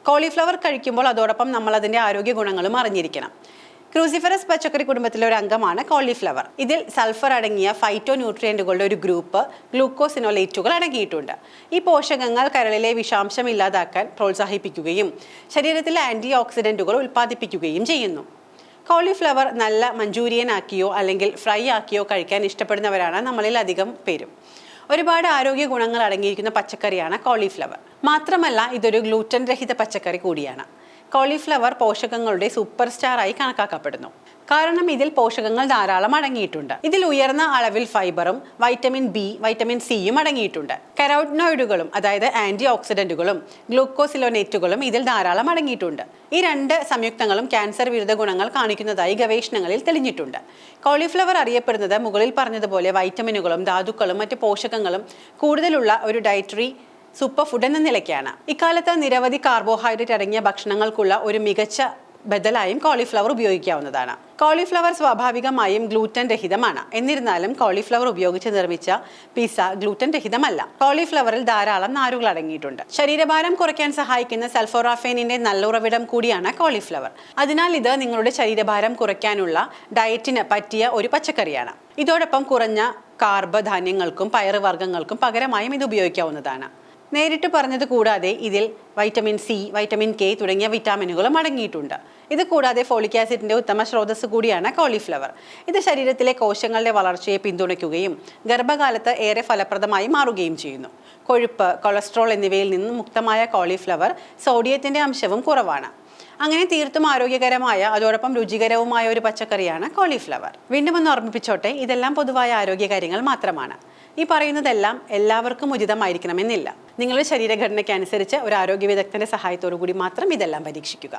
Cauliflower കഴിക്കുമ്പോൾ അതോടൊപ്പം നമ്മൾ അതിൻ്റെ ആരോഗ്യ ഗുണങ്ങളും അറിഞ്ഞിരിക്കണം. ക്രൂസിഫറസ് പച്ചക്കറി കുടുംബത്തിലെ ഒരു അംഗമാണ് കോളിഫ്ലവർ. ഇതിൽ സൾഫർ അടങ്ങിയ ഫൈറ്റോ ന്യൂട്രിയൻറ്റുകളുടെ ഒരു ഗ്രൂപ്പ് ഗ്ലൂക്കോസിനോലേറ്റുകൾ അടങ്ങിയിട്ടുണ്ട്. ഈ പോഷകങ്ങൾ കരളിലെ വിഷാംശം ഇല്ലാതാക്കാൻ പ്രോത്സാഹിപ്പിക്കുകയും ശരീരത്തിലെ ആൻറ്റി ഓക്സിഡൻറ്റുകൾ ഉൽപ്പാദിപ്പിക്കുകയും ചെയ്യുന്നു. കോളിഫ്ലവർ നല്ല മഞ്ചൂരിയൻ ആക്കിയോ അല്ലെങ്കിൽ ഫ്രൈ ആക്കിയോ കഴിക്കാൻ ഇഷ്ടപ്പെടുന്നവരാണ് നമ്മളിൽ അധികം പേരും. ഒരുപാട് ആരോഗ്യ ഗുണങ്ങൾ അടങ്ങിയിരിക്കുന്ന പച്ചക്കറിയാണ് കോളിഫ്ലവർ. മാത്രമല്ല ഇതൊരു ഗ്ലൂറ്റൻ രഹിത പച്ചക്കറി കൂടിയാണ്. കോളിഫ്ലവർ പോഷകങ്ങളുടെ സൂപ്പർ സ്റ്റാറായി കണക്കാക്കപ്പെടുന്നു. കാരണം ഇതിൽ പോഷകങ്ങൾ ധാരാളം അടങ്ങിയിട്ടുണ്ട്. ഇതിൽ ഉയർന്ന അളവിൽ ഫൈബറും വൈറ്റമിൻ ബി, വൈറ്റമിൻ സിയും അടങ്ങിയിട്ടുണ്ട്. കരോട്ടിനോയിഡുകളും അതായത് ആന്റി ഓക്സിഡന്റുകളും ഗ്ലൂക്കോസിലോനേറ്റുകളും ഇതിൽ ധാരാളം അടങ്ങിയിട്ടുണ്ട്. ഈ രണ്ട് സംയുക്തങ്ങളും ക്യാൻസർ വിരുദ്ധ ഗുണങ്ങൾ കാണിക്കുന്നതായി ഗവേഷണങ്ങളിൽ തെളിഞ്ഞിട്ടുണ്ട്. കോളിഫ്ലവർ അറിയപ്പെടുന്നത് മുകളിൽ പറഞ്ഞതുപോലെ വൈറ്റമിനുകളും ധാതുക്കളും മറ്റ് പോഷകങ്ങളും കൂടുതലുള്ള ഒരു ഡയറ്ററി സൂപ്പർ ഫുഡ് എന്ന നിലയ്ക്കാണ്. ഇക്കാലത്ത് നിരവധി കാർബോഹൈഡ്രേറ്റ് അടങ്ങിയ ഭക്ഷണങ്ങൾക്കുള്ള ഒരു മികച്ച ബദലായും കോളിഫ്ലവർ ഉപയോഗിക്കാവുന്നതാണ്. കോളിഫ്ലവർ സ്വാഭാവികമായും ഗ്ലൂറ്റൻ രഹിതമാണ്. എന്നിരുന്നാലും കോളിഫ്ലവർ ഉപയോഗിച്ച് നിർമ്മിച്ച പിസ്സ ഗ്ലൂറ്റൻ രഹിതമല്ല. കോളിഫ്ലവറിൽ ധാരാളം നാരുകൾ അടങ്ങിയിട്ടുണ്ട്. ശരീരഭാരം കുറയ്ക്കാൻ സഹായിക്കുന്ന സൾഫോറാഫേനിന്റെ നല്ല ഉറവിടം കൂടിയാണ് കോളിഫ്ലവർ. അതിനാൽ ഇത് നിങ്ങളുടെ ശരീരഭാരം കുറയ്ക്കാനുള്ള ഡയറ്റിന് പറ്റിയ ഒരു പച്ചക്കറിയാണ്. ഇതോടൊപ്പം കുറഞ്ഞ കാർബ് ധാന്യങ്ങൾക്കും പയറുവർഗ്ഗങ്ങൾക്കും പകരമായും ഇത് ഉപയോഗിക്കാവുന്നതാണ്. നേരിട്ട് പറഞ്ഞത് കൂടാതെ ഇതിൽ വൈറ്റമിൻ സി, വൈറ്റമിൻ കെ തുടങ്ങിയ വിറ്റാമിനുകളും അടങ്ങിയിട്ടുണ്ട്. ഇത് കൂടാതെ ഫോളിക് ആസിഡിന്റെ ഉത്തമ സ്രോതസ് കൂടിയാണ് കോളിഫ്ലവർ. ഇത് ശരീരത്തിലെ കോശങ്ങളുടെ വളർച്ചയെ പിന്തുണയ്ക്കുകയും ഗർഭകാലത്ത് ഏറെ ഫലപ്രദമായി മാറുകയും ചെയ്യുന്നു. കൊഴുപ്പ്, കൊളസ്ട്രോൾ എന്നിവയിൽ നിന്നും മുക്തമായ കോളിഫ്ലവർ സോഡിയത്തിന്റെ അംശവും കുറവാണ്. അങ്ങനെ തീർത്തും ആരോഗ്യകരമായ അതോടൊപ്പം രുചികരവുമായ ഒരു പച്ചക്കറിയാണ് കോളിഫ്ലവർ. വീണ്ടും ഒന്ന് ഓർമ്മിപ്പിച്ചോട്ടെ, ഇതെല്ലാം പൊതുവായ ആരോഗ്യകാര്യങ്ങൾ മാത്രമാണ്. ഈ പറയുന്നതെല്ലാം എല്ലാവർക്കും ഉചിതമായിരിക്കണമെന്നില്ല. നിങ്ങളുടെ ശരീരഘടനയ്ക്ക് അനുസരിച്ച് ഒരു ആരോഗ്യ വിദഗ്ധന്റെ സഹായത്തോടു കൂടി മാത്രം ഇതെല്ലാം പരീക്ഷിക്കുക.